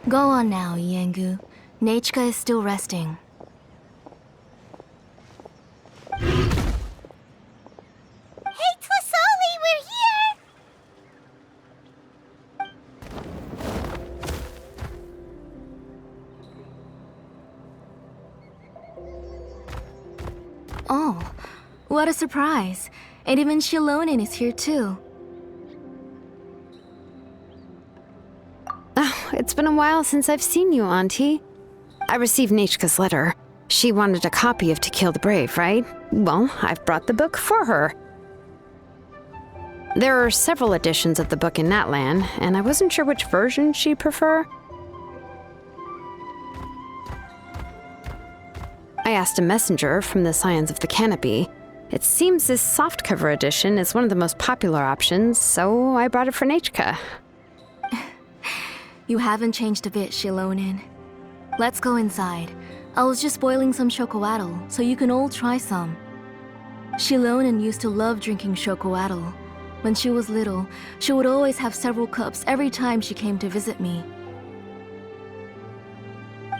Go on now, Iengu. Nechka is still resting. Hey, Tlasoli, we're here! Oh, what a surprise. And even Shilonin is here too. Oh, it's been a while since I've seen you, Auntie. I received Nechka's letter. She wanted a copy of To Kill the Brave, right? Well, I've brought the book for her. There are several editions of the book in Natlan, and I wasn't sure which version she'd prefer. I asked a messenger from the Scions of the Canopy. It seems this softcover edition is one of the most popular options, so I brought it for Nechka. You haven't changed a bit, Shilonin. Let's go inside. I was just boiling some chocoatl, so you can all try some. Shilonin used to love drinking chocoatl. When she was little, she would always have several cups every time she came to visit me.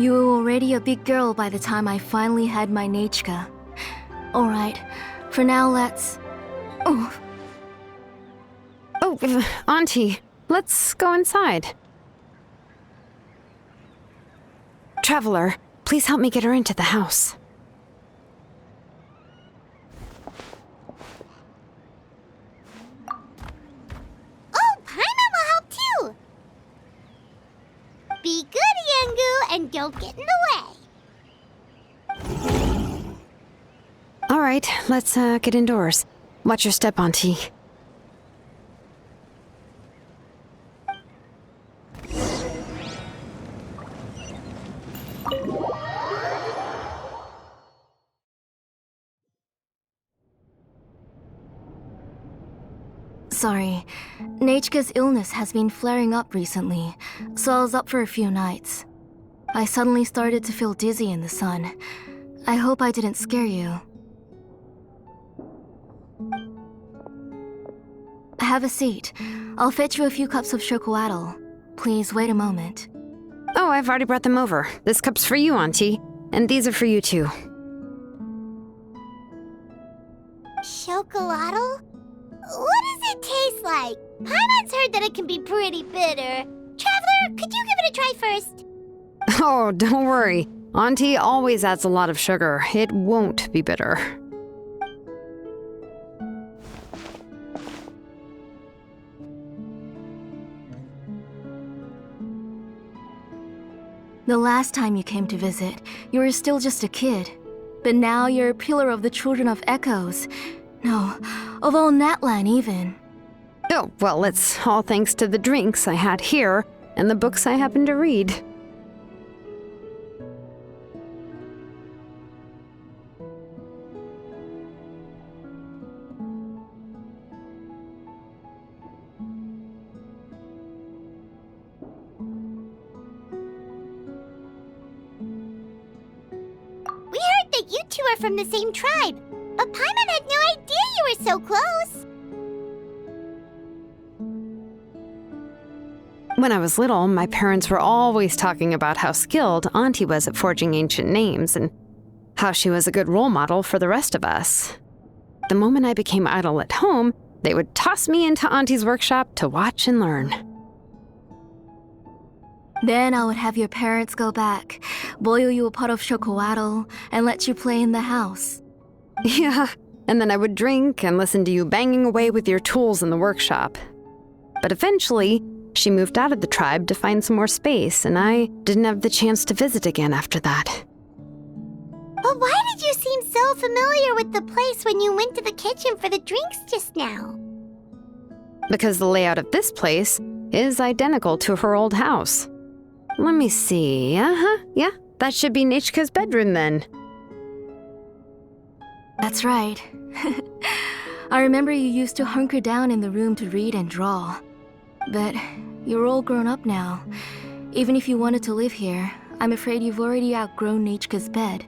You were already a big girl by the time I finally had my Nechka. Alright, for now let's... Oh, Auntie, let's go inside. Traveler, please help me get her into the house. Oh, Paimon will help too! Be good, Iengu, and don't get in the way. All right, let's get indoors. Watch your step, Auntie. sorry. Nechka's illness has been flaring up recently, so I was up for a few nights. I suddenly started to feel dizzy in the sun. I hope I didn't scare you. Have a seat. I'll fetch you a few cups of chocoatl. Please wait a moment. Oh, I've already brought them over. This cup's for you, Auntie. And these are for you, too. Chocolatl? What does it taste like? Paimon's heard that it can be pretty bitter. Traveler, could you give it a try first? Oh, don't worry. Auntie always adds a lot of sugar. It won't be bitter. The last time you came to visit, you were still just a kid. But now you're a pillar of the Children of Echoes. No, of all Natlan even. Oh, well, it's all thanks to the drinks I had here and the books I happened to read. We heard that you two are from the same tribe, but Paimon had no idea you were so close. When I was little, my parents were always talking about how skilled Auntie was at forging ancient names and how she was a good role model for the rest of us. The moment I became idle at home, they would toss me into Auntie's workshop to watch and learn. Then I would have your parents go back, boil you a pot of chocoatl, and let you play in the house. Yeah, and then I would drink and listen to you banging away with your tools in the workshop. But eventually, she moved out of the tribe to find some more space, and I didn't have the chance to visit again after that. But why did you seem so familiar with the place when you went to the kitchen for the drinks just now? Because the layout of this place is identical to her old house. Let me see. Yeah, that should be Nechka's bedroom then. That's right. I remember you used to hunker down in the room to read and draw. But you're all grown up now. Even if you wanted to live here, I'm afraid you've already outgrown Nechka's bed.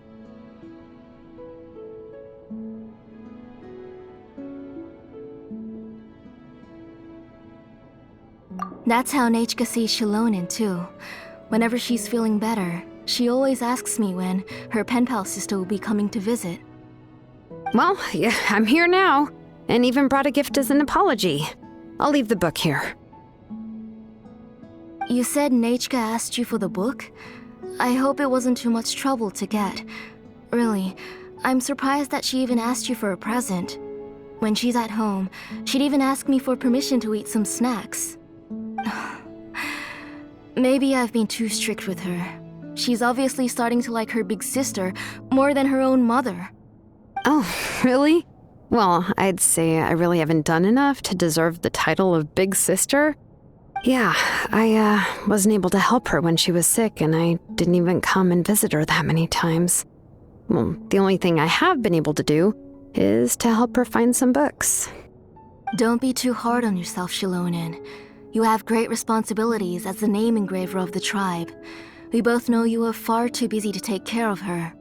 That's how Nechka sees Shilonin too. Whenever she's feeling better, she always asks me when her pen pal sister will be coming to visit. Well, yeah, I'm here now, and even brought a gift as an apology. I'll leave the book here. You said Nechka asked you for the book? I hope it wasn't too much trouble to get. Really, I'm surprised that she even asked you for a present. When she's at home, she'd even ask me for permission to eat some snacks. Maybe I've been too strict with her. She's obviously starting to like her big sister more than her own mother. Oh, really? Well, I'd say I really haven't done enough to deserve the title of big sister. Yeah, I wasn't able to help her when she was sick, and I didn't even come and visit her that many times. Well, the only thing I have been able to do is to help her find some books. Don't be too hard on yourself, Shilonen. You have great responsibilities as the name engraver of the tribe. We both know you are far too busy to take care of her.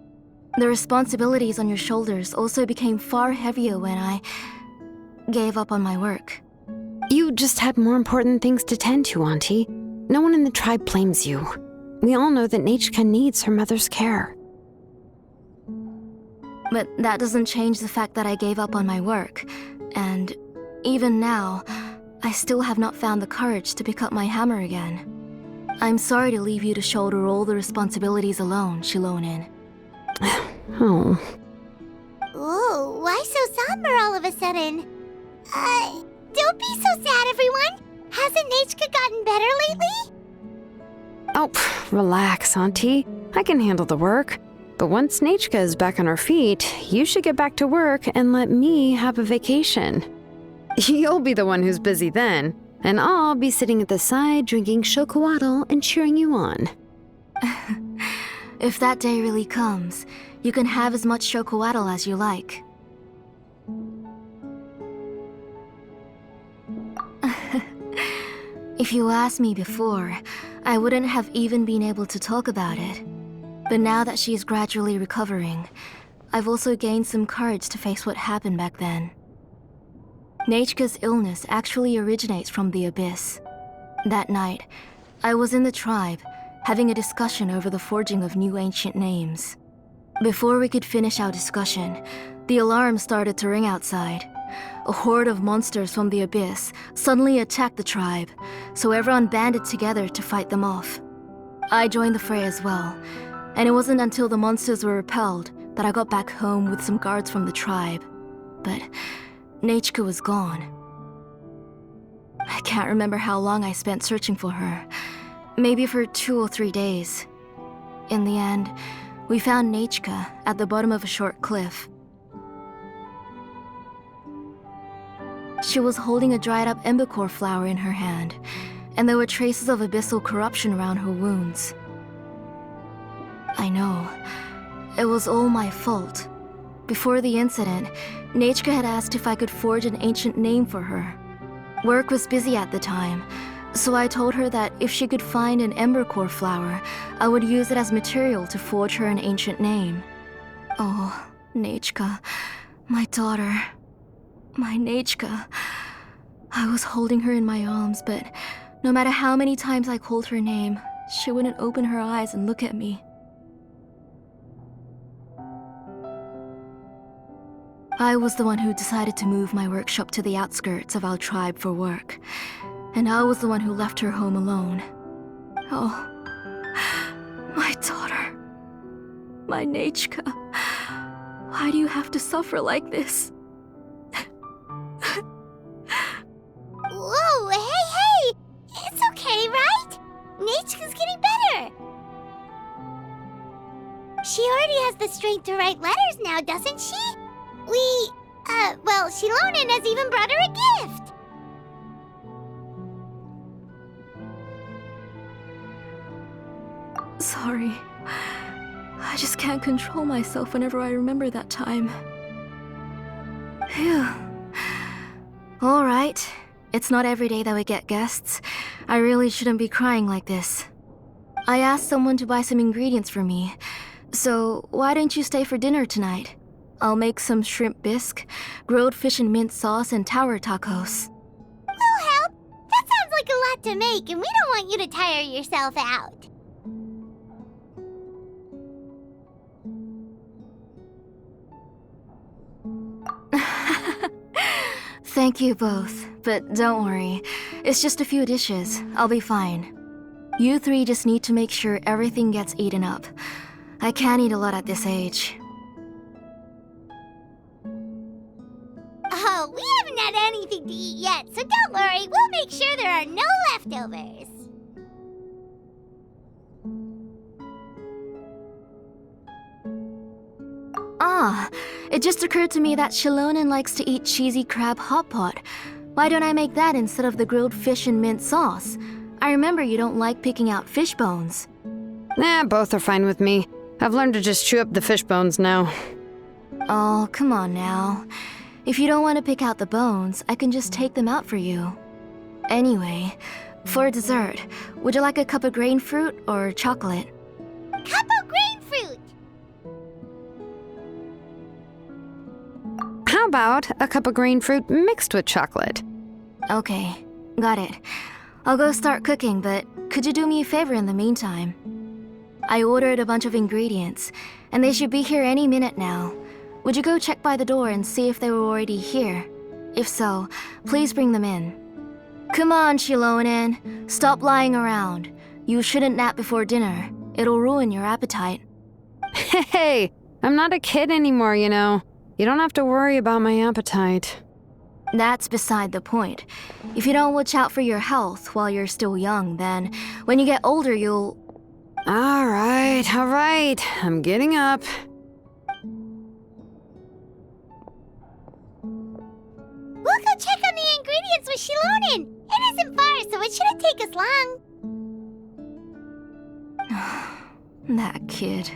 The responsibilities on your shoulders also became far heavier when I gave up on my work. You just had more important things to tend to, Auntie. No one in the tribe blames you. We all know that Nechka needs her mother's care. But that doesn't change the fact that I gave up on my work. And even now, I still have not found the courage to pick up my hammer again. I'm sorry to leave you to shoulder all the responsibilities alone, Shilonen. Oh. Ooh, why so somber all of a sudden? Don't be so sad, everyone! Hasn't Nechka gotten better lately? Oh, relax, Auntie. I can handle the work. But once Nechka is back on her feet, you should get back to work and let me have a vacation. You'll be the one who's busy then, and I'll be sitting at the side drinking chocolatl and cheering you on. If that day really comes, you can have as much chocolatl as you like. If you asked me before, I wouldn't have even been able to talk about it. But now that she's gradually recovering, I've also gained some courage to face what happened back then. Nechka's illness actually originates from the Abyss. That night, I was in the tribe, having a discussion over the forging of new ancient names. Before we could finish our discussion, the alarm started to ring outside. A horde of monsters from the Abyss suddenly attacked the tribe, so everyone banded together to fight them off. I joined the fray as well, and it wasn't until the monsters were repelled that I got back home with some guards from the tribe. But Nechka was gone. I can't remember how long I spent searching for her. Maybe for 2 or 3 days. In the end, we found Nechka at the bottom of a short cliff. She was holding a dried-up embercore flower in her hand, and there were traces of abyssal corruption around her wounds. I know. It was all my fault. Before the incident, Nechka had asked if I could forge an ancient name for her. Work was busy at the time, so I told her that if she could find an embercore flower, I would use it as material to forge her an ancient name. Oh, Nechka, my daughter. My Nechka. I was holding her in my arms, but no matter how many times I called her name, she wouldn't open her eyes and look at me. I was the one who decided to move my workshop to the outskirts of our tribe for work, and I was the one who left her home alone. Oh, my daughter. My Nechka. Why do you have to suffer like this? Whoa, hey! It's okay, right? Nechka's getting better. She already has the strength to write letters now, doesn't she? Shilonen has even brought her a gift. Sorry. I just can't control myself whenever I remember that time. Phew. All right. It's not every day that we get guests. I really shouldn't be crying like this. I asked someone to buy some ingredients for me. So why don't you stay for dinner tonight? I'll make some shrimp bisque, grilled fish and mint sauce, and tower tacos. We'll help. That sounds like a lot to make, and we don't want you to tire yourself out. Thank you both, but don't worry. It's just a few dishes. I'll be fine. You three just need to make sure everything gets eaten up. I can't eat a lot at this age. Oh, we haven't had anything to eat yet, so don't worry. We'll make sure there are no leftovers. Ah, it just occurred to me that Shilonen likes to eat cheesy crab hot pot. Why don't I make that instead of the grilled fish and mint sauce? I remember you don't like picking out fish bones. Nah, both are fine with me. I've learned to just chew up the fish bones now. Oh, come on now. If you don't want to pick out the bones, I can just take them out for you. Anyway, for dessert, would you like a cup of grain fruit or chocolate? Cup of grain fruit! How about a cup of grain fruit mixed with chocolate? Okay, got it. I'll go start cooking, but could you do me a favor in the meantime? I ordered a bunch of ingredients, and they should be here any minute now. Would you go check by the door and see if they were already here? If so, please bring them in. Come on, Shilonen. Stop lying around. You shouldn't nap before dinner. It'll ruin your appetite. Hey, I'm not a kid anymore, you know. You don't have to worry about my appetite. That's beside the point. If you don't watch out for your health while you're still young, then when you get older, you'll... All right. I'm getting up. We'll go check on the ingredients with Shilonen. It isn't far, so it shouldn't take us long. That kid.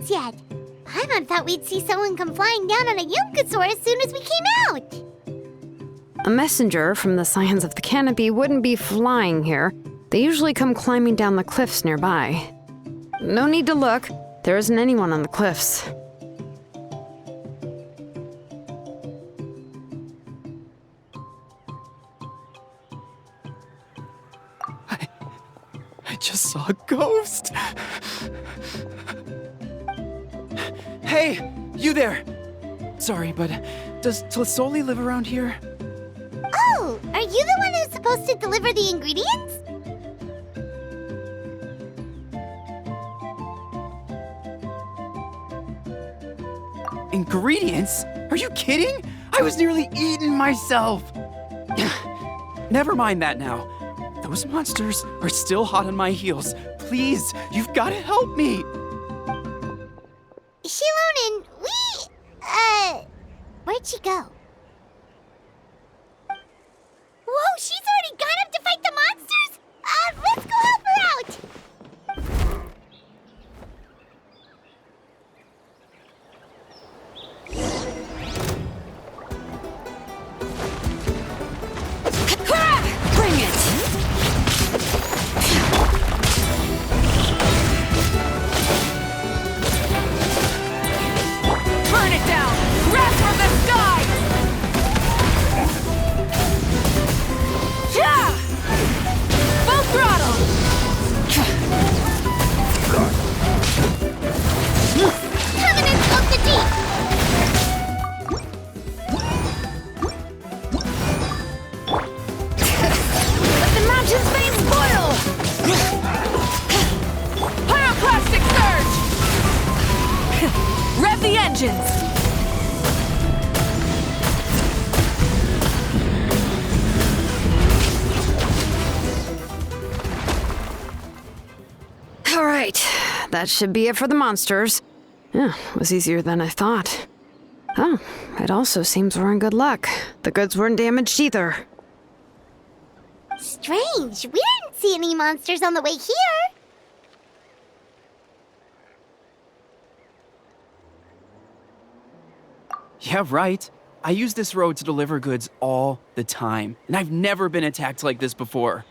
Yet. Paimon thought we'd see someone come flying down on a Yunkasaur as soon as we came out. A messenger from the Scions of the Canopy wouldn't be flying here. They usually come climbing down the cliffs nearby. No need to look. There isn't anyone on the cliffs. I just saw a ghost. Hey, you there! Sorry, but does Tlisoli live around here? Oh, are you the one who's supposed to deliver the ingredients? Ingredients? Are you kidding? I was nearly eaten myself! Never mind that now. Those monsters are still hot on my heels. Please, you've got to help me! Shilonen, where'd she go? Whoa, she's already gone up to fight the monsters? Let's go help her out! Bring it! Burn it down! Wrath from the sky! Yeah! Full throttle! Covenants of the Deep! Let the mountain's veins boil! Pyroclastic surge! Rev the engines! All right, that should be it for the monsters. Yeah, it was easier than I thought. Oh, it also seems we're in good luck. The goods weren't damaged either. Strange, we didn't see any monsters on the way here. Yeah, right. I use this road to deliver goods all the time, and I've never been attacked like this before.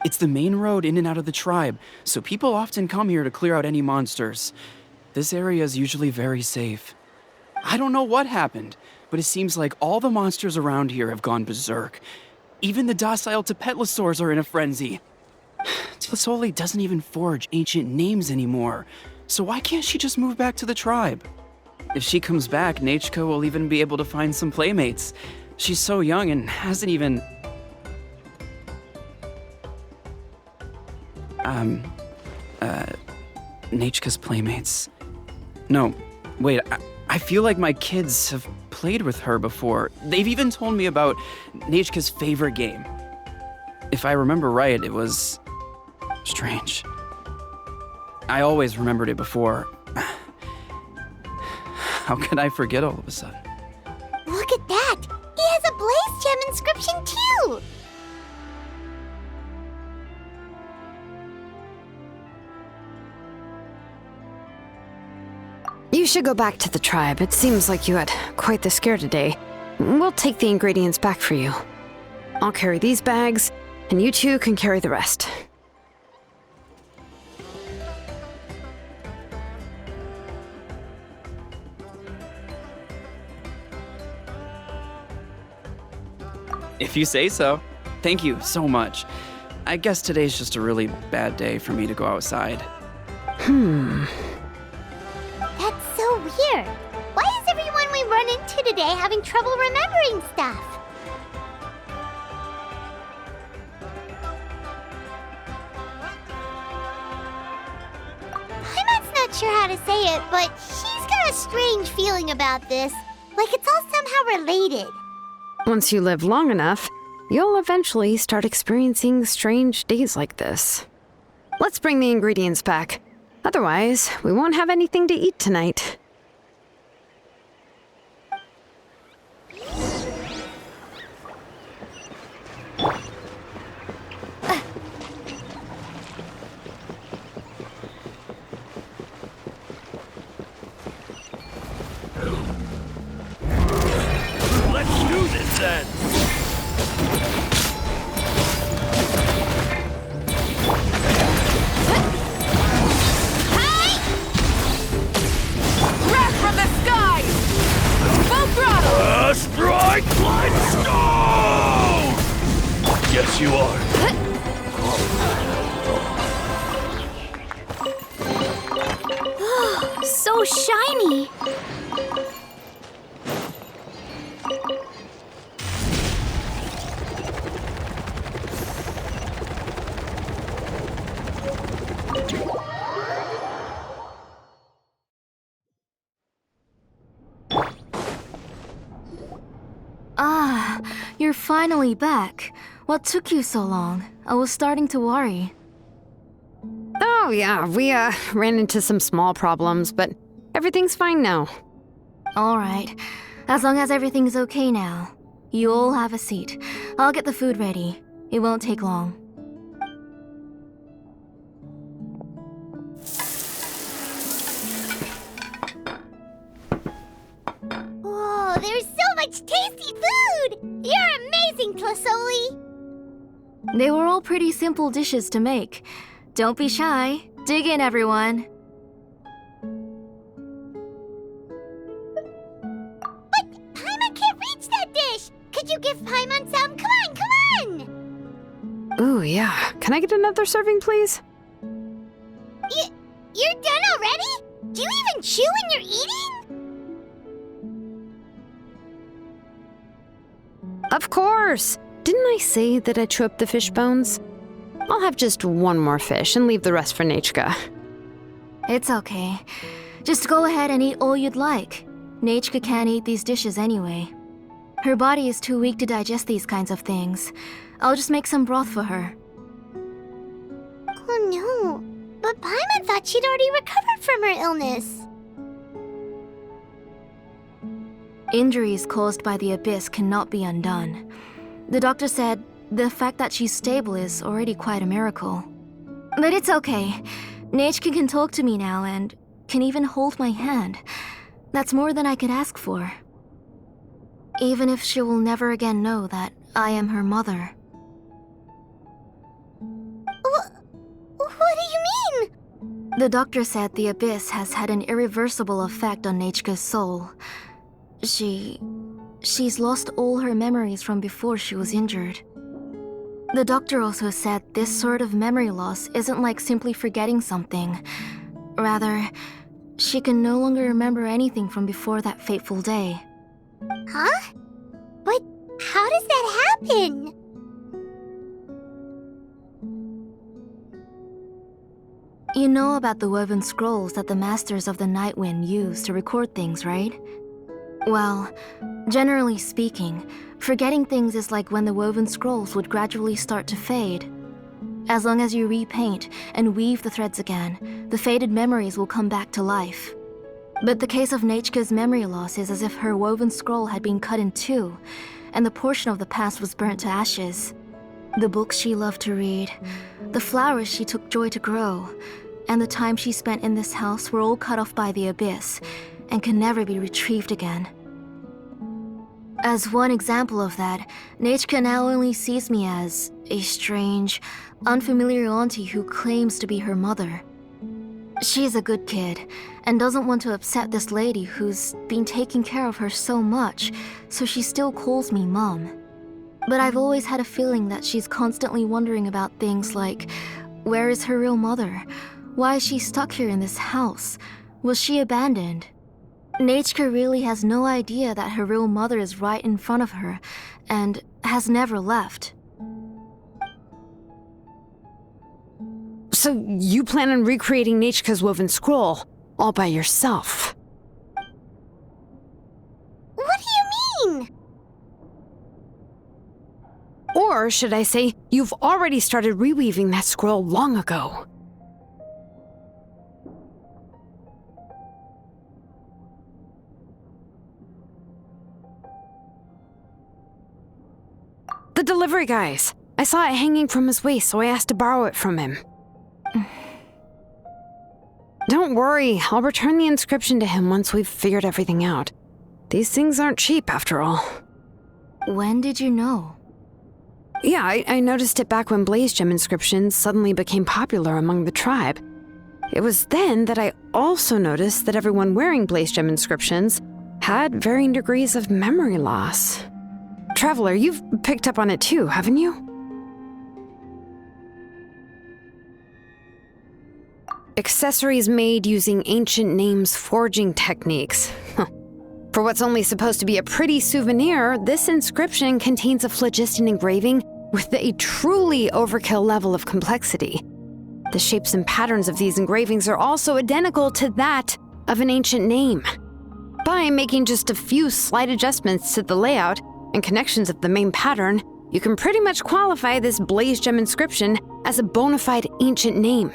It's the main road in and out of the tribe, so people often come here to clear out any monsters. This area is usually very safe. I don't know what happened, but it seems like all the monsters around here have gone berserk. Even the docile Tepetlosaurs are in a frenzy. Tlisoli doesn't even forge ancient names anymore, so why can't she just move back to the tribe? If she comes back, Nachka will even be able to find some playmates. She's so young and hasn't even... Nachka's playmates. No, wait, I feel like my kids have played with her before. They've even told me about Nachka's favorite game. If I remember right, it was... strange. I always remembered it before. How could I forget all of a sudden? Look at that! He has a Blaze Gem inscription too! You should go back to the tribe. It seems like you had quite the scare today. We'll take the ingredients back for you. I'll carry these bags, and you two can carry the rest. If you say so. Thank you so much. I guess today's just a really bad day for me to go outside. That's so weird. Why is everyone we run into today having trouble remembering stuff? Paimon's not sure how to say it, but she's got a strange feeling about this. Like it's all somehow related. Once you live long enough, you'll eventually start experiencing strange days like this. Let's bring the ingredients back. Otherwise, we won't have anything to eat tonight. Let's do this then! Wrath from the sky! Full throttle! Strike Bloodstone! Yes, you are. So shiny! Ah, you're finally back. What took you so long? I was starting to worry. Oh yeah, we ran into some small problems, but everything's fine now. All right. As long as everything's okay now. You all have a seat. I'll get the food ready. It won't take long. Whoa, there's so much tasty food! You're amazing, Tlisoli! They were all pretty simple dishes to make. Don't be shy. Dig in, everyone. But Paimon can't reach that dish! Could you give Paimon some? Come on, come on! Ooh, yeah. Can I get another serving, please? You're done already? Do you even chew when you're eating? Of course! Didn't I say that I chew up the fish bones? I'll have just one more fish and leave the rest for Nachka. It's okay. Just go ahead and eat all you'd like. Nachka can't eat these dishes anyway. Her body is too weak to digest these kinds of things. I'll just make some broth for her. Oh no, but Paimon thought she'd already recovered from her illness. Injuries caused by the abyss cannot be undone. The doctor said the fact that she's stable is already quite a miracle. But it's okay. Nachka can talk to me now and can even hold my hand. That's more than I could ask for. even if she will never again know that I am her mother. What do you mean? The doctor said the abyss has had an irreversible effect on Nechka's soul. She's lost all her memories from before she was injured. The doctor also said this sort of memory loss isn't like simply forgetting something. Rather, she can no longer remember anything from before that fateful day. Huh? But how does that happen? You know about the woven scrolls that the Masters of the Night Wind use to record things, right? Well, generally speaking, forgetting things is like when the woven scrolls would gradually start to fade. As long as you repaint and weave the threads again, the faded memories will come back to life. But the case of Nechka's memory loss is as if her woven scroll had been cut in two, and the portion of the past was burnt to ashes. The books she loved to read, the flowers she took joy to grow, and the time she spent in this house were all cut off by the abyss, and can never be retrieved again. As one example of that, Nechka now only sees me as a strange, unfamiliar auntie who claims to be her mother. She's a good kid, and doesn't want to upset this lady who's been taking care of her so much, so she still calls me Mom. But I've always had a feeling that she's constantly wondering about things like, where is her real mother? Why is she stuck here in this house? Was she abandoned? Nechka really has no idea that her real mother is right in front of her, and has never left. So you plan on recreating Nechka's woven scroll all by yourself? What do you mean? Or should I say, you've already started reweaving that scroll long ago? The delivery guys. I saw it hanging from his waist, so I asked to borrow it from him. Don't worry, I'll return the inscription to him once we've figured everything out. These things aren't cheap, after all. When did you know? Yeah, I noticed it back when blaze gem inscriptions suddenly became popular among the tribe. It was then that I also noticed that everyone wearing blaze gem inscriptions had varying degrees of memory loss. Traveler, you've picked up on it too, haven't you? Accessories made using ancient names forging techniques. For what's only supposed to be a pretty souvenir, this inscription contains a phlogiston engraving with a truly overkill level of complexity. The shapes and patterns of these engravings are also identical to that of an ancient name. By making just a few slight adjustments to the layout and connections of the main pattern, you can pretty much qualify this blaze gem inscription as a bona fide ancient name.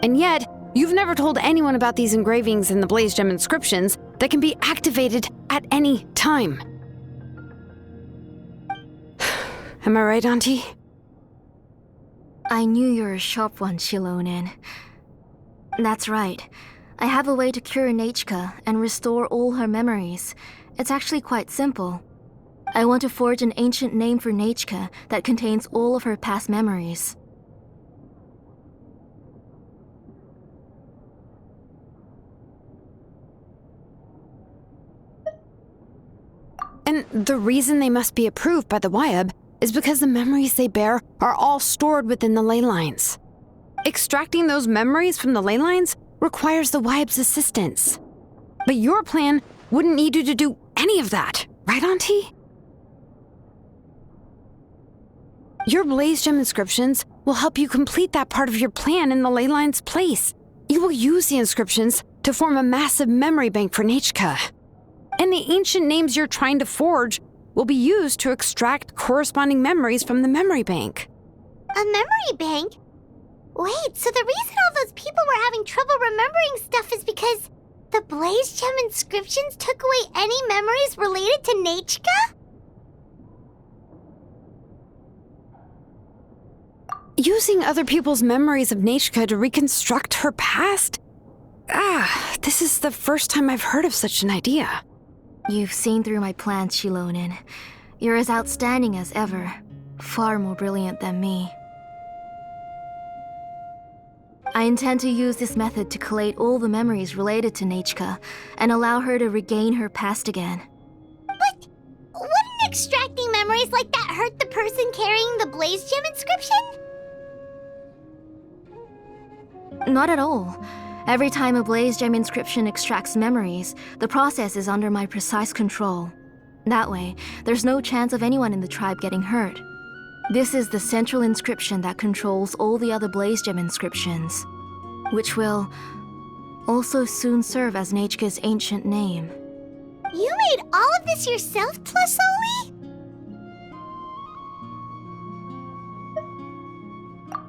And yet, you've never told anyone about these engravings and the blaze gem inscriptions that can be activated at any time. Am I right, Auntie? I knew you were a sharp one, Shilonen. That's right. I have a way to cure Nechka and restore all her memories. It's actually quite simple. I want to forge an ancient name for Nechka that contains all of her past memories. And the reason they must be approved by the Wyab is because the memories they bear are all stored within the ley lines. Extracting those memories from the ley lines requires the Wyab's assistance. But your plan wouldn't need you to do any of that, right, Auntie? Your blaze gem inscriptions will help you complete that part of your plan in the ley line's place. You will use the inscriptions to form a massive memory bank for Nechka. And the ancient names you're trying to forge will be used to extract corresponding memories from the memory bank. A memory bank? Wait, so the reason all those people were having trouble remembering stuff is because the blaze gem inscriptions took away any memories related to Nechka? Using other people's memories of Nechka to reconstruct her past? This is the first time I've heard of such an idea. You've seen through my plans, Shilonen. You're as outstanding as ever. Far more brilliant than me. I intend to use this method to collate all the memories related to Nechka and allow her to regain her past again. But wouldn't extracting memories like that hurt the person carrying the Blaze Gem inscription? Not at all. Every time a Blaze Gem inscription extracts memories, the process is under my precise control. That way, there's no chance of anyone in the tribe getting hurt. This is the central inscription that controls all the other Blaze Gem inscriptions, which will also soon serve as Nechka's ancient name. You made all of this yourself, Tlasoli?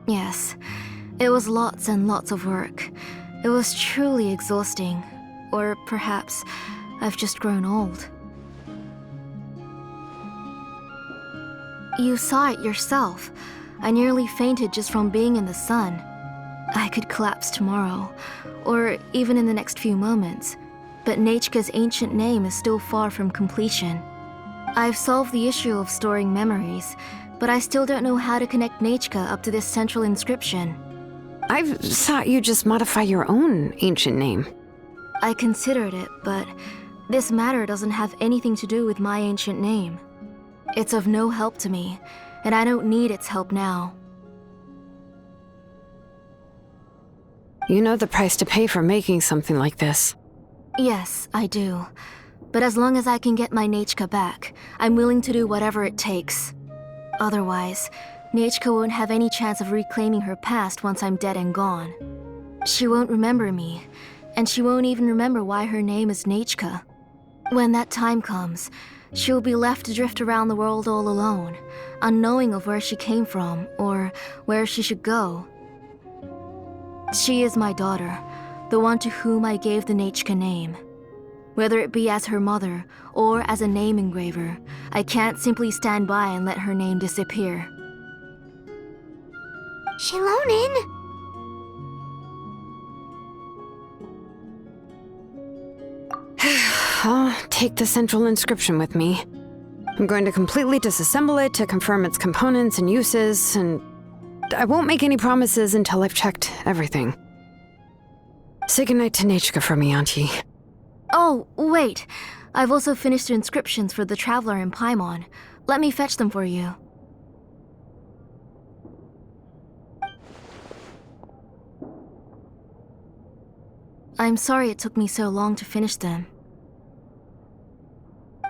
Yes, it was lots and lots of work. It was truly exhausting. Or perhaps I've just grown old. You saw it yourself. I nearly fainted just from being in the sun. I could collapse tomorrow, or even in the next few moments, but Nechka's ancient name is still far from completion. I've solved the issue of storing memories, but I still don't know how to connect Nechka up to this central inscription. I thought you just modify your own ancient name. I considered it, but this matter doesn't have anything to do with my ancient name. It's of no help to me, and I don't need its help now. You know the price to pay for making something like this. Yes, I do. But as long as I can get my Nechka back, I'm willing to do whatever it takes. Otherwise, Nechka won't have any chance of reclaiming her past once I'm dead and gone. She won't remember me, and she won't even remember why her name is Nechka. When that time comes, she'll be left to drift around the world all alone, unknowing of where she came from or where she should go. She is my daughter, the one to whom I gave the Nechka name. Whether it be as her mother or as a name engraver, I can't simply stand by and let her name disappear. Shilonen! I'll take the central inscription with me. I'm going to completely disassemble it to confirm its components and uses, and I won't make any promises until I've checked everything. Say goodnight to Nechka for me, Auntie. Oh, wait. I've also finished the inscriptions for the Traveler in Paimon. Let me fetch them for you. I'm sorry it took me so long to finish them.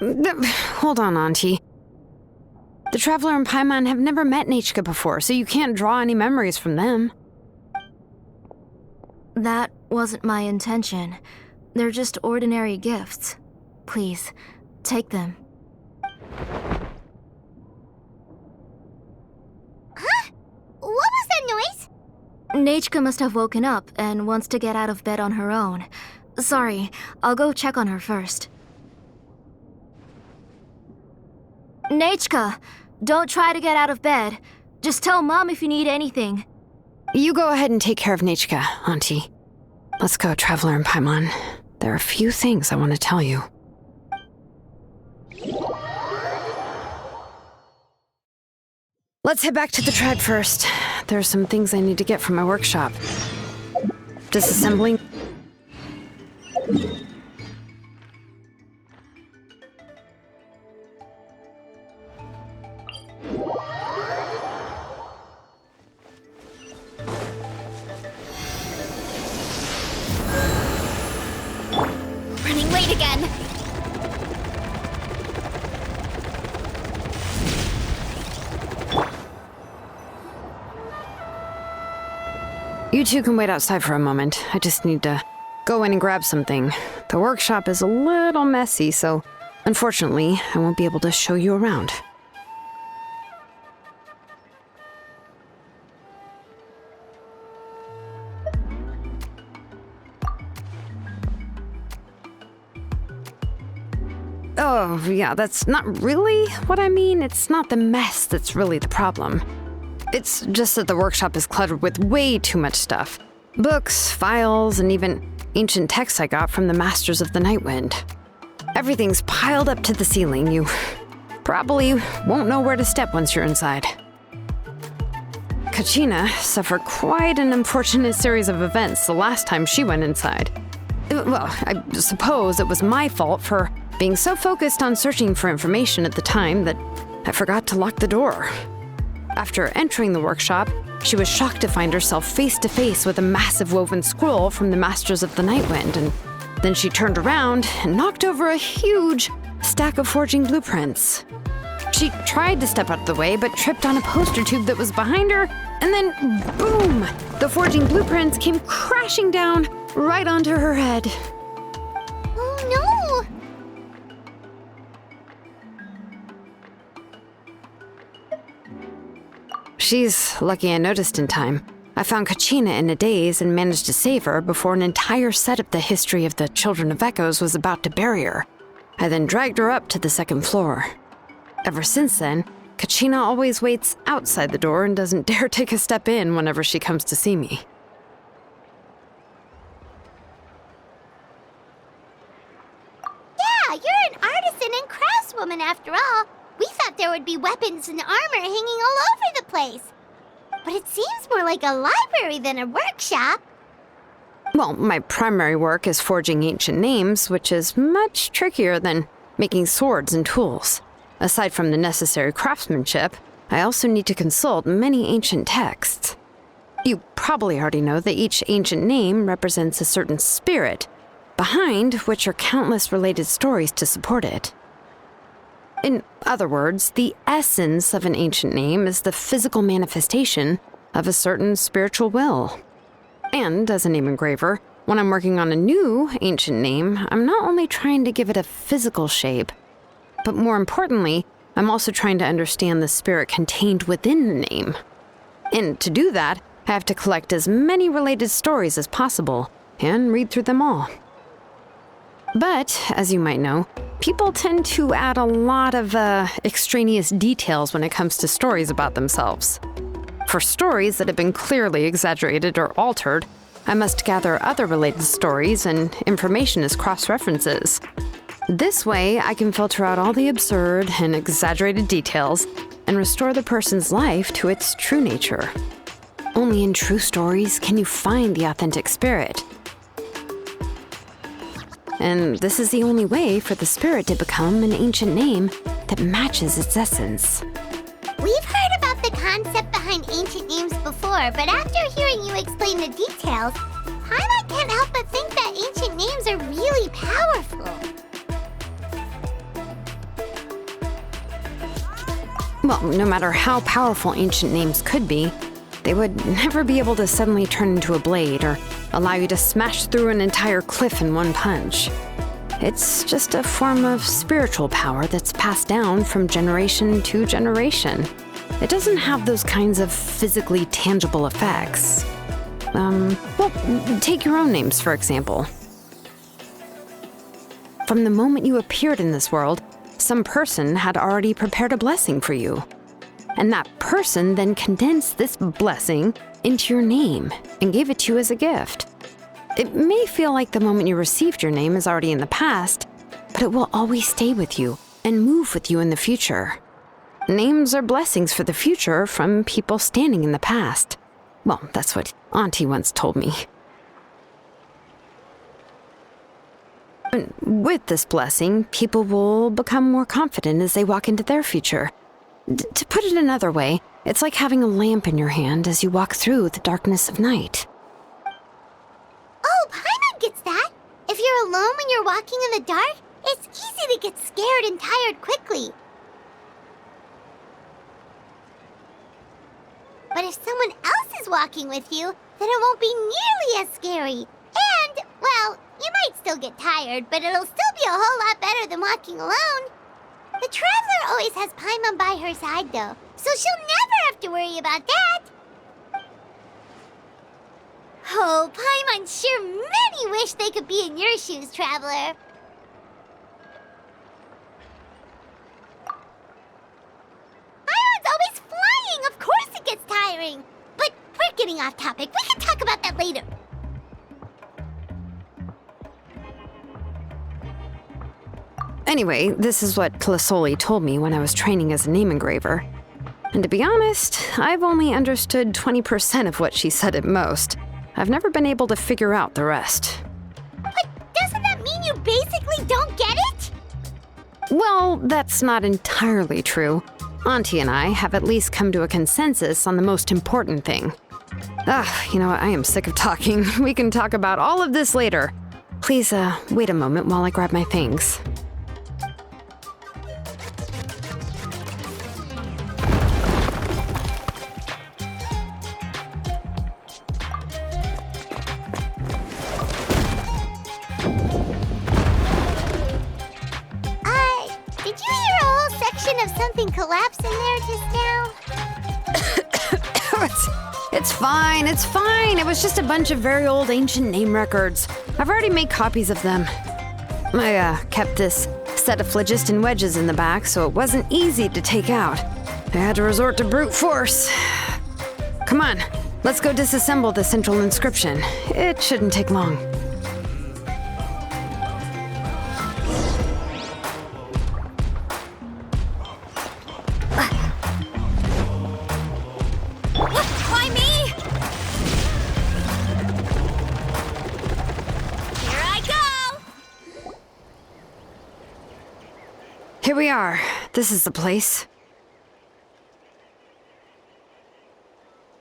Hold on, Auntie. The Traveler and Paimon have never met Nechka before, so you can't draw any memories from them. That wasn't my intention. They're just ordinary gifts. Please, take them. Huh? What was that noise? Nechka must have woken up and wants to get out of bed on her own. Sorry, I'll go check on her first. Nechka, don't try to get out of bed. Just tell Mom if you need anything. You go ahead and take care of Nechka, Auntie. Let's go, Traveler and Paimon. There are a few things I want to tell you. Let's head back to the tribe first. There are some things I need to get from my workshop. Disassembling. Running late again. You two can wait outside for a moment. I just need to go in and grab something. The workshop is a little messy, so unfortunately, I won't be able to show you around. Oh, yeah, that's not really what I mean. It's not the mess that's really the problem. It's just that the workshop is cluttered with way too much stuff. Books, files, and even ancient texts I got from the Masters of the Nightwind. Everything's piled up to the ceiling. You probably won't know where to step once you're inside. Kachina suffered quite an unfortunate series of events the last time she went inside. Well, I suppose it was my fault for being so focused on searching for information at the time that I forgot to lock the door. After entering the workshop, she was shocked to find herself face to face with a massive woven scroll from the Masters of the Nightwind, and then she turned around and knocked over a huge stack of forging blueprints. She tried to step out of the way, but tripped on a poster tube that was behind her, and then boom! The forging blueprints came crashing down right onto her head. Oh no! She's lucky I noticed in time. I found Kachina in a daze and managed to save her before an entire set of the history of the Children of Echoes was about to bury her. I then dragged her up to the second floor. Ever since then, Kachina always waits outside the door and doesn't dare take a step in whenever she comes to see me. Yeah, you're an artisan and craftswoman after all. We thought there would be weapons and armor hanging all over the place. But it seems more like a library than a workshop. Well, my primary work is forging ancient names, which is much trickier than making swords and tools. Aside from the necessary craftsmanship, I also need to consult many ancient texts. You probably already know that each ancient name represents a certain spirit, behind which are countless related stories to support it. In other words, the essence of an ancient name is the physical manifestation of a certain spiritual will. And as a name engraver, when I'm working on a new ancient name, I'm not only trying to give it a physical shape, but more importantly, I'm also trying to understand the spirit contained within the name. And to do that, I have to collect as many related stories as possible and read through them all. But, as you might know, people tend to add a lot of extraneous details when it comes to stories about themselves. For stories that have been clearly exaggerated or altered, I must gather other related stories and information as cross-references. This way, I can filter out all the absurd and exaggerated details and restore the person's life to its true nature. Only in true stories can you find the authentic spirit. And this is the only way for the spirit to become an ancient name that matches its essence. We've heard about the concept behind ancient names before, but after hearing you explain the details, Paimon can't help but think that ancient names are really powerful. Well, no matter how powerful ancient names could be, they would never be able to suddenly turn into a blade or allow you to smash through an entire cliff in one punch. It's just a form of spiritual power that's passed down from generation to generation. It doesn't have those kinds of physically tangible effects. Well, take your own names, for example. From the moment you appeared in this world, some person had already prepared a blessing for you. And that person then condensed this blessing into your name and gave it to you as a gift. It may feel like the moment you received your name is already in the past, but it will always stay with you and move with you in the future. Names are blessings for the future from people standing in the past. Well, that's what Auntie once told me. And with this blessing, people will become more confident as they walk into their future. To put it another way, it's like having a lamp in your hand as you walk through the darkness of night. Oh, Paimon gets that. If you're alone when you're walking in the dark, it's easy to get scared and tired quickly. But if someone else is walking with you, then it won't be nearly as scary. And, well, you might still get tired, but it'll still be a whole lot better than walking alone. The Traveler always has Paimon by her side, though, so she'll never have to worry about that. Oh, Paimon sure many wish they could be in your shoes, Traveler. Paimon's always flying. Of course it gets tiring. But we're getting off topic. We can talk about that later. Anyway, this is what Tlisoli told me when I was training as a name engraver. And to be honest, I've only understood 20% of what she said at most. I've never been able to figure out the rest. But doesn't that mean you basically don't get it? Well, that's not entirely true. Auntie and I have at least come to a consensus on the most important thing. You know what? I am sick of talking. We can talk about all of this later. Please, wait a moment while I grab my things. Did you hear a whole section of something collapse in there just now? It's fine, it's fine. It was just a bunch of very old ancient name records. I've already made copies of them. I kept this set of phlogiston wedges in the back, so it wasn't easy to take out. I had to resort to brute force. Come on, let's go disassemble the central inscription. It shouldn't take long. Why me? Here I go! Here we are. This is the place.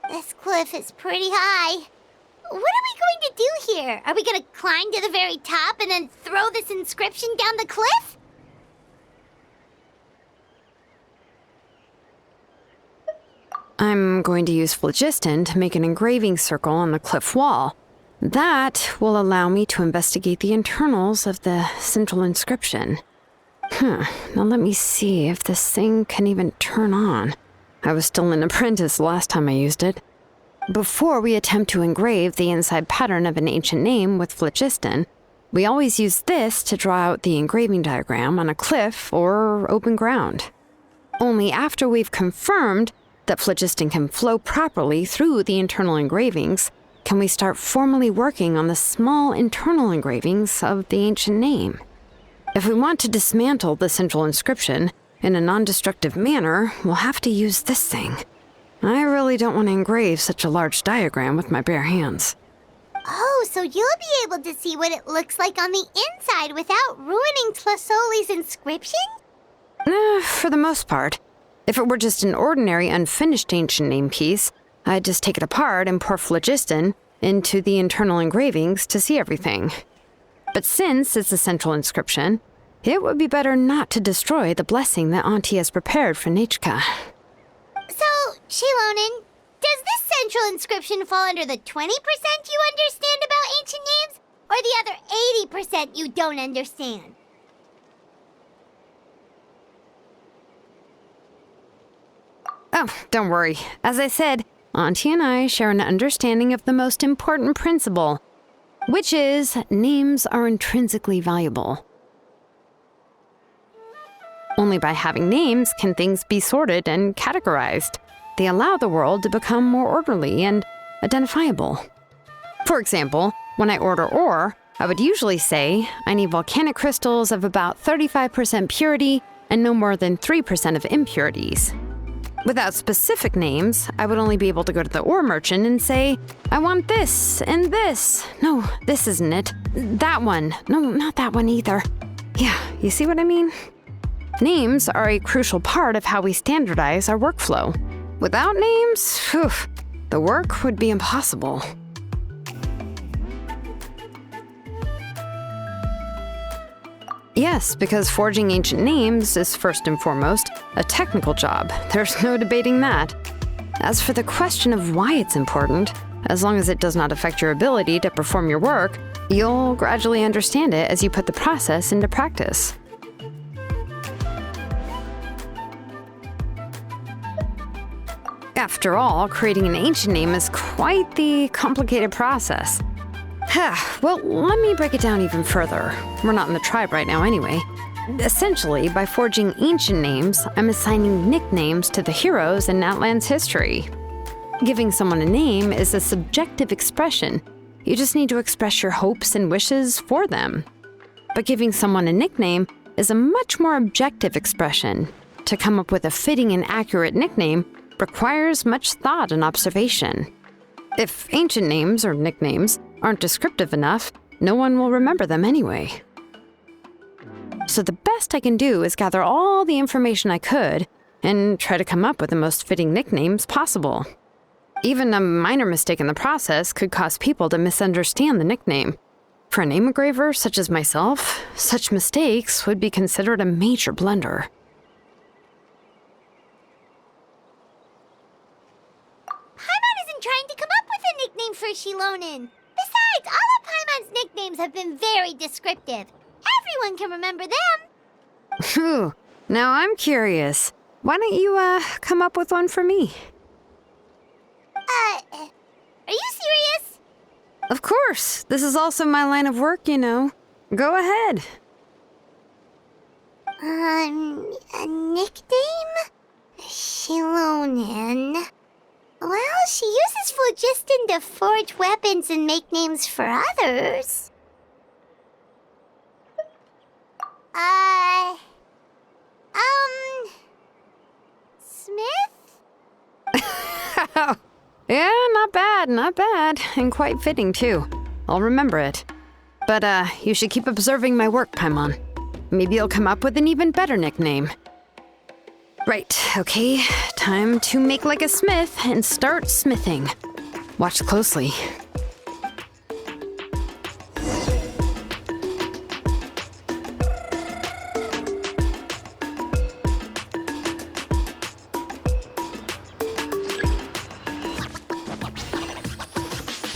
This cliff is pretty high. What are we going to do here? Are we going to climb to the very top and then throw this inscription down the cliff? I'm going to use phlogiston to make an engraving circle on the cliff wall. That will allow me to investigate the internals of the central inscription. Now let me see if this thing can even turn on. I was still an apprentice last time I used it. Before we attempt to engrave the inside pattern of an ancient name with phlogiston, we always use this to draw out the engraving diagram on a cliff or open ground. Only after we've confirmed that phlogiston can flow properly through the internal engravings can we start formally working on the small internal engravings of the ancient name. If we want to dismantle the central inscription in a non-destructive manner, we'll have to use this thing. I really don't want to engrave such a large diagram with my bare hands. Oh, so you'll be able to see what it looks like on the inside without ruining Tlisoli's inscription? For the most part. If it were just an ordinary unfinished ancient name piece, I'd just take it apart and pour phlogiston into the internal engravings to see everything. But since it's a central inscription, it would be better not to destroy the blessing that Auntie has prepared for Nechka. So, Shilonen, does this central inscription fall under the 20% you understand about ancient names, or the other 80% you don't understand? Oh, don't worry. As I said, Auntie and I share an understanding of the most important principle, which is names are intrinsically valuable. Only by having names can things be sorted and categorized. They allow the world to become more orderly and identifiable. For example, when I order ore, I would usually say I need volcanic crystals of about 35% purity and no more than 3% of impurities. Without specific names, I would only be able to go to the ore merchant and say, I want this and this. No, this isn't it. That one. No, not that one either. Yeah, you see what I mean? Names are a crucial part of how we standardize our workflow. Without names, the work would be impossible. Yes, because forging ancient names is first and foremost a technical job. There's no debating that. As for the question of why it's important, as long as it does not affect your ability to perform your work, you'll gradually understand it as you put the process into practice. After all, creating an ancient name is quite the complicated process. Well, let me break it down even further. We're not in the tribe right now anyway. Essentially, by forging ancient names, I'm assigning nicknames to the heroes in Natlan's history. Giving someone a name is a subjective expression. You just need to express your hopes and wishes for them. But giving someone a nickname is a much more objective expression. To come up with a fitting and accurate nickname requires much thought and observation. If ancient names or nicknames aren't descriptive enough, no one will remember them anyway. So the best I can do is gather all the information I could and try to come up with the most fitting nicknames possible. Even a minor mistake in the process could cause people to misunderstand the nickname. For a name engraver such as myself, such mistakes would be considered a major blunder. Paimon isn't trying to come up with a nickname for Shilonen. Besides, all of Paimon's nicknames have been very descriptive. Everyone can remember them. Phew, now I'm curious. Why don't you, come up with one for me? Are you serious? Of course. This is also my line of work, you know. Go ahead. A nickname? Shilonen. Well, she uses phlogiston to forge weapons and make names for others. Smith? Yeah, not bad, and quite fitting too. I'll remember it. But, you should keep observing my work, Paimon. Maybe you'll come up with an even better nickname. Right, okay, time to make like a smith and start smithing. Watch closely.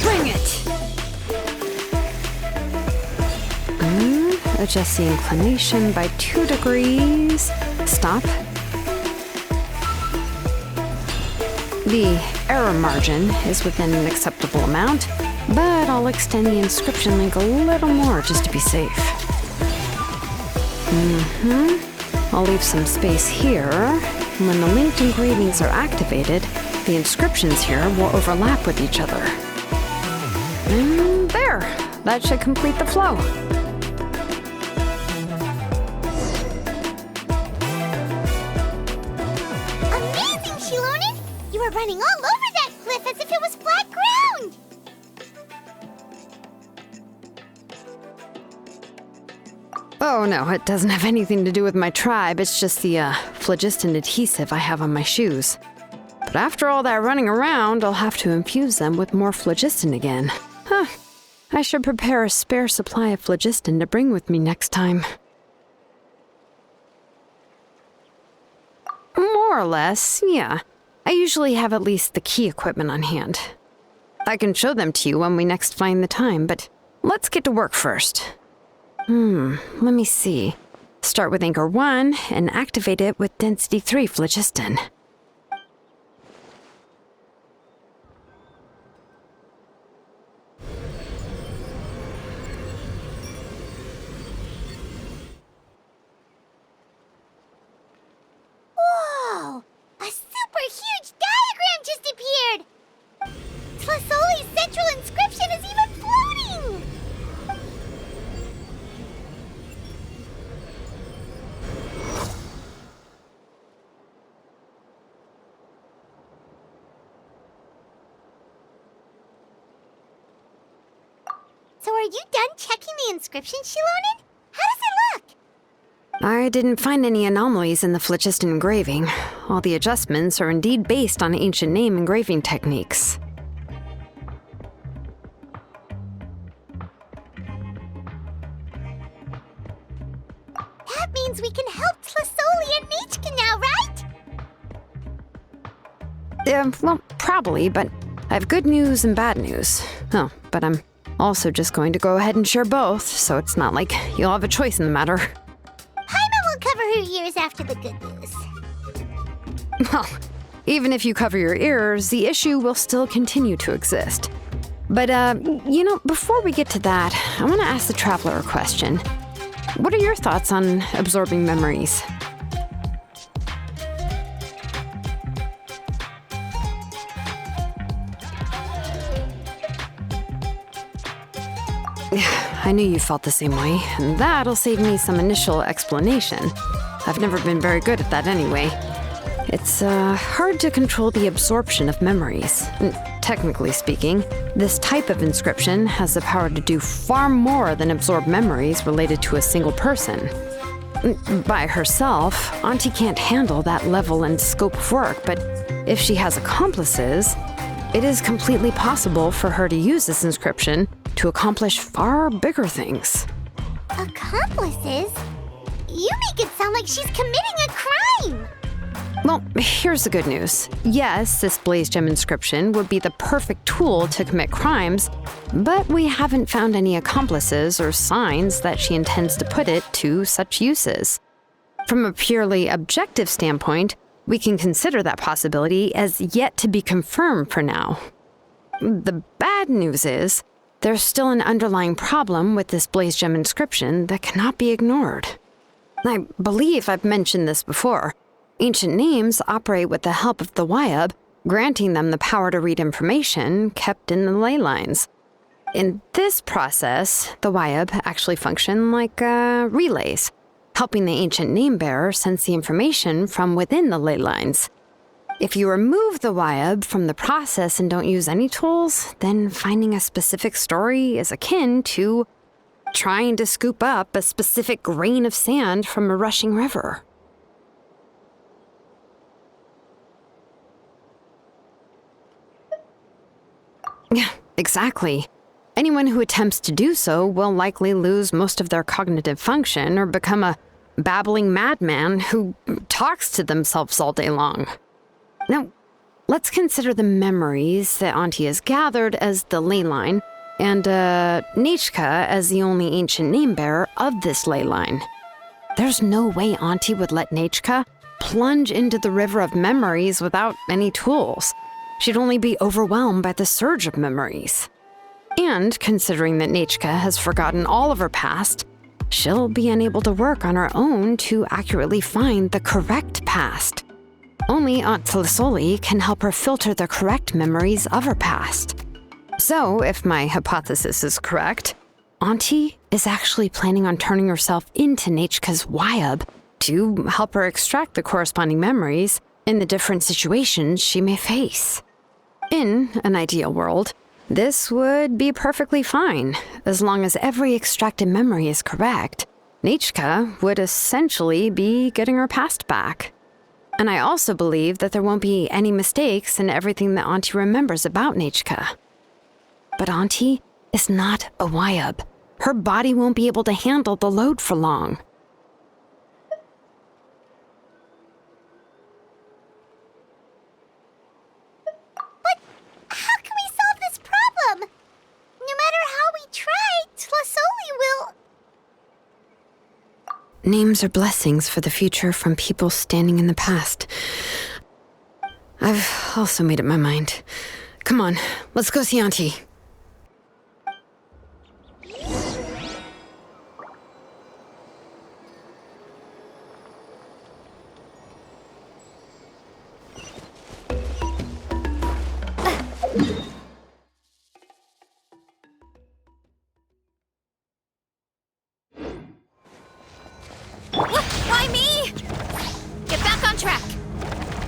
Bring it! Adjust the inclination by 2 degrees. Stop. The error margin is within an acceptable amount, but I'll extend the inscription link a little more just to be safe. I'll leave some space here. When the linked engravings are activated, the inscriptions here will overlap with each other. And there! That should complete the flow. Amazing, Shilonen! You were running all over that cliff as if it was flat ground! Oh no, it doesn't have anything to do with my tribe. It's just the phlogiston adhesive I have on my shoes. But after all that running around, I'll have to infuse them with more phlogiston again. Huh. I should prepare a spare supply of phlogiston to bring with me next time. More or less, yeah. I usually have at least the key equipment on hand. I can show them to you when we next find the time, but let's get to work first. Let me see. Start with anchor 1 and activate it with density 3 phlogiston. Whoa! A super huge diagram just appeared! Tlasoli's central inscription is even floating! So are you done checking the inscription, Shilonen? How does it look? I didn't find any anomalies in the phlogiston engraving. All the adjustments are indeed based on ancient name engraving techniques. That means we can help Tlasoli and Nichka now, right? Well, probably, but I have good news and bad news. Oh, but I'm also just going to go ahead and share both, so it's not like you'll have a choice in the matter. Paimon will cover her ears after the good news. Well, even if you cover your ears, the issue will still continue to exist. But, before we get to that, I want to ask the traveler a question. What are your thoughts on absorbing memories? I knew you felt the same way, and that'll save me some initial explanation. I've never been very good at that anyway. It's hard to control the absorption of memories. And technically speaking, this type of inscription has the power to do far more than absorb memories related to a single person. By herself, Auntie can't handle that level and scope of work, but if she has accomplices, it is completely possible for her to use this inscription to accomplish far bigger things. Accomplices? You make it sound like she's committing a crime! Well, here's the good news. Yes, this blaze gem inscription would be the perfect tool to commit crimes, but we haven't found any accomplices or signs that she intends to put it to such uses. From a purely objective standpoint, we can consider that possibility as yet to be confirmed for now. The bad news is, there's still an underlying problem with this blaze gem inscription that cannot be ignored. I believe I've mentioned this before. Ancient names operate with the help of the Wyab, granting them the power to read information kept in the ley lines. In this process, the Wyab actually function like relays, helping the ancient name bearer sense the information from within the ley lines. If you remove the Wyab from the process and don't use any tools, then finding a specific story is akin to trying to scoop up a specific grain of sand from a rushing river. Yeah, exactly. Anyone who attempts to do so will likely lose most of their cognitive function or become a babbling madman who talks to themselves all day long. Now, let's consider the memories that Auntie has gathered as the ley line, and Nechka as the only ancient name bearer of this ley line. There's no way Auntie would let Nechka plunge into the river of memories without any tools. She'd only be overwhelmed by the surge of memories. And considering that Nechka has forgotten all of her past, she'll be unable to work on her own to accurately find the correct past. Only Aunt Tlisoli can help her filter the correct memories of her past. So, if my hypothesis is correct, Auntie is actually planning on turning herself into Nechka's Wyab to help her extract the corresponding memories in the different situations she may face. In an ideal world, this would be perfectly fine. As long as every extracted memory is correct, Nechka would essentially be getting her past back. And I also believe that there won't be any mistakes in everything that Auntie remembers about Nechka. But Auntie is not a Wyab. Her body won't be able to handle the load for long. How can we solve this problem? No matter how we try, Tlisoli will... Names are blessings for the future from people standing in the past. I've also made up my mind. Come on, let's go see Auntie. Why me? Get back on track!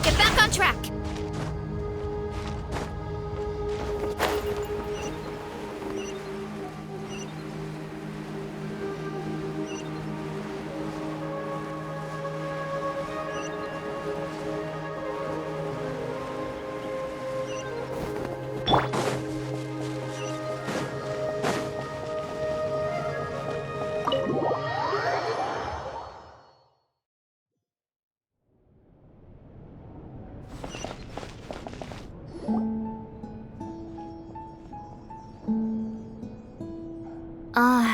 Get back on track!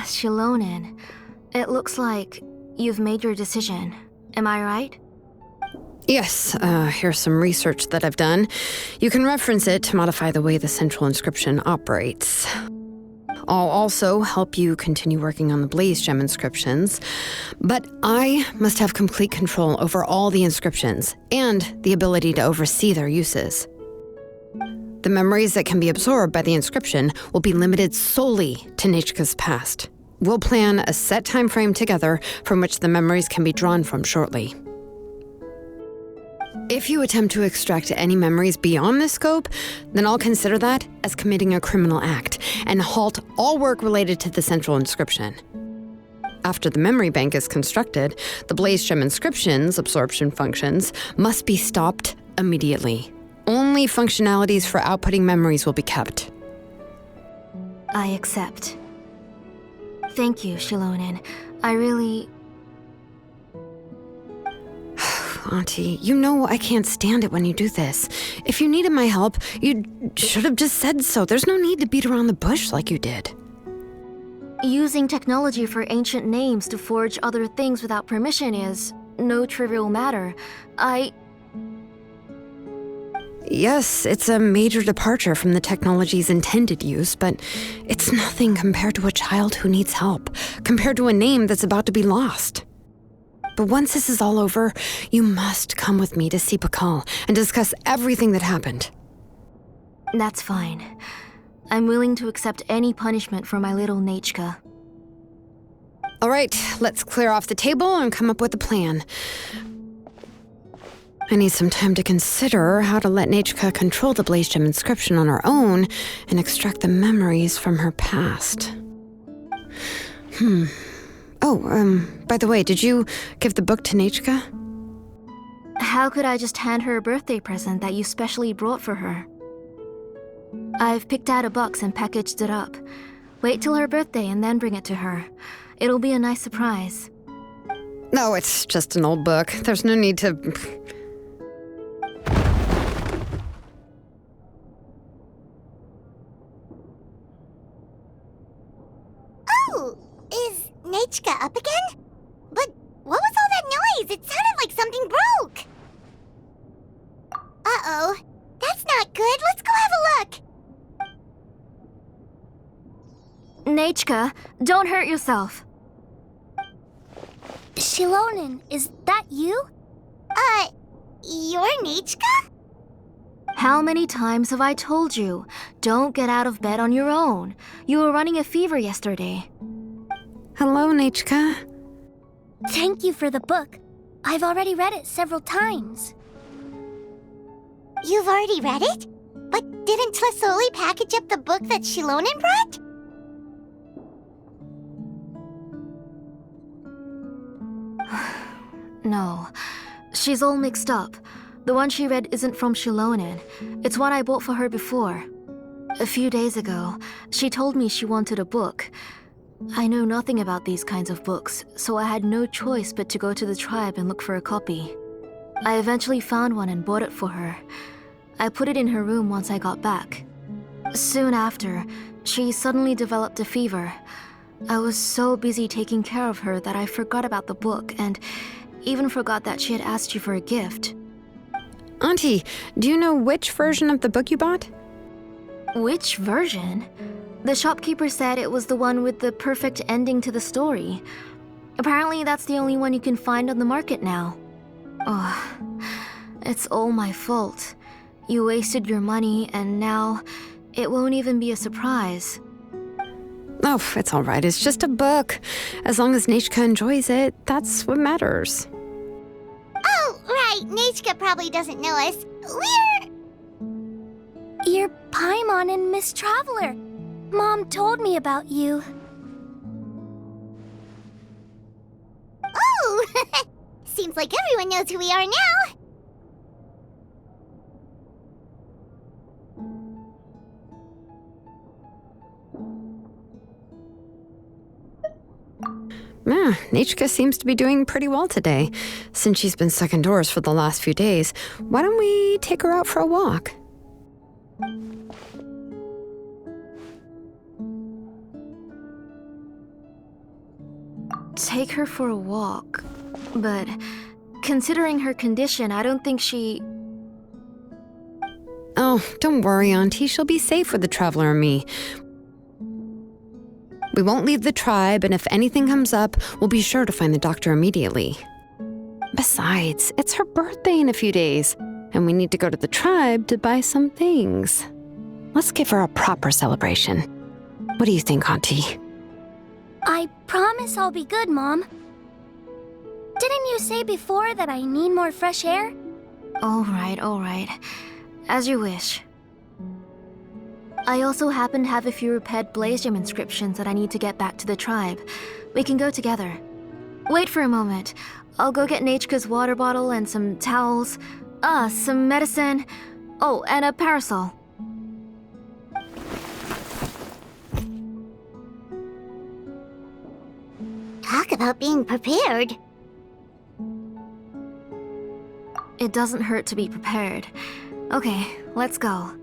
Shilonen, it looks like you've made your decision. Am I right? Yes, here's some research that I've done. You can reference it to modify the way the central inscription operates. I'll also help you continue working on the blaze gem inscriptions, but I must have complete control over all the inscriptions and the ability to oversee their uses. The memories that can be absorbed by the inscription will be limited solely to Nechka's past. We'll plan a set time frame together from which the memories can be drawn from shortly. If you attempt to extract any memories beyond this scope, then I'll consider that as committing a criminal act and halt all work related to the central inscription. After the memory bank is constructed, the Blaze Gem inscription's absorption functions must be stopped immediately. Only functionalities for outputting memories will be kept. I accept. Thank you, Shilonen. I really... Auntie, you know I can't stand it when you do this. If you needed my help, you should have just said so. There's no need to beat around the bush like you did. Using technology for ancient names to forge other things without permission is no trivial matter. Yes, it's a major departure from the technology's intended use, but it's nothing compared to a child who needs help, compared to a name that's about to be lost. But once this is all over, you must come with me to see Pakal and discuss everything that happened. That's fine. I'm willing to accept any punishment for my little Nechka. All right, let's clear off the table and come up with a plan. I need some time to consider how to let Nechka control the Blaze Gem inscription on her own and extract the memories from her past. By the way, did you give the book to Nechka? How could I just hand her a birthday present that you specially brought for her? I've picked out a box and packaged it up. Wait till her birthday and then bring it to her. It'll be a nice surprise. No, it's just an old book. There's no need to... Oh, is Nechka up again? But what was all that noise? It sounded like something broke. Uh-oh, that's not good. Let's go have a look. Nechka, don't hurt yourself. Shilonen, is that you? You're Nechka? How many times have I told you? Don't get out of bed on your own. You were running a fever yesterday. Hello, Nechka. Thank you for the book. I've already read it several times. You've already read it? But didn't Tlasoli package up the book that Shilonen brought? No, she's all mixed up. The one she read isn't from Shilonen. It's one I bought for her before. A few days ago, she told me she wanted a book. I know nothing about these kinds of books, so I had no choice but to go to the tribe and look for a copy. I eventually found one and bought it for her. I put it in her room once I got back. Soon after, she suddenly developed a fever. I was so busy taking care of her that I forgot about the book and even forgot that she had asked you for a gift. Auntie, do you know which version of the book you bought? Which version? The shopkeeper said it was the one with the perfect ending to the story. Apparently that's the only one you can find on the market now. Oh, it's all my fault. You wasted your money and now it won't even be a surprise. Oh, it's all right. It's just a book. As long as Nechka enjoys it, that's what matters. Oh, right. Nechka probably doesn't know us. You're Paimon and Miss Traveler. Mom told me about you. Oh! Seems like everyone knows who we are now. Nechka seems to be doing pretty well today. Since she's been stuck indoors for the last few days, why don't we take her out for a walk? Take her for a walk. But considering her condition, I don't think she... Oh, don't worry, Auntie. She'll be safe with the Traveler and me. We won't leave the tribe, and if anything comes up, we'll be sure to find the doctor immediately. Besides, it's her birthday in a few days, and we need to go to the tribe to buy some things. Let's give her a proper celebration. What do you think, Auntie? I promise I'll be good, Mom. Didn't you say before that I need more fresh air? All right. As you wish. I also happen to have a few repaired Blaze Gem inscriptions that I need to get back to the tribe. We can go together. Wait for a moment. I'll go get Nachka's water bottle and some towels. Some medicine. Oh, and a parasol. Talk about being prepared. It doesn't hurt to be prepared. Okay, let's go.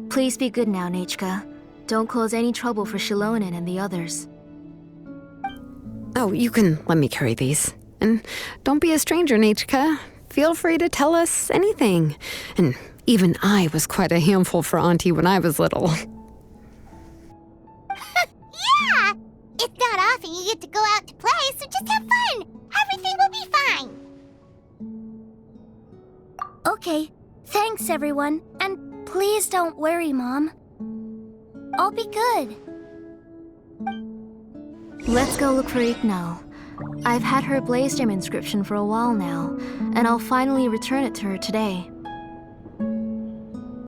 Please be good now, Nachka. Don't cause any trouble for Shilonen and the others. Oh, you can let me carry these. And don't be a stranger, Nachka. Feel free to tell us anything. And even I was quite a handful for Auntie when I was little. Yeah! It's not often you get to go out to play, so just have fun. Everything will be fine. Okay, thanks everyone. And please don't worry, Mom. I'll be good. Let's go look for Ignal. I've had her Blaze Gem inscription for a while now, and I'll finally return it to her today.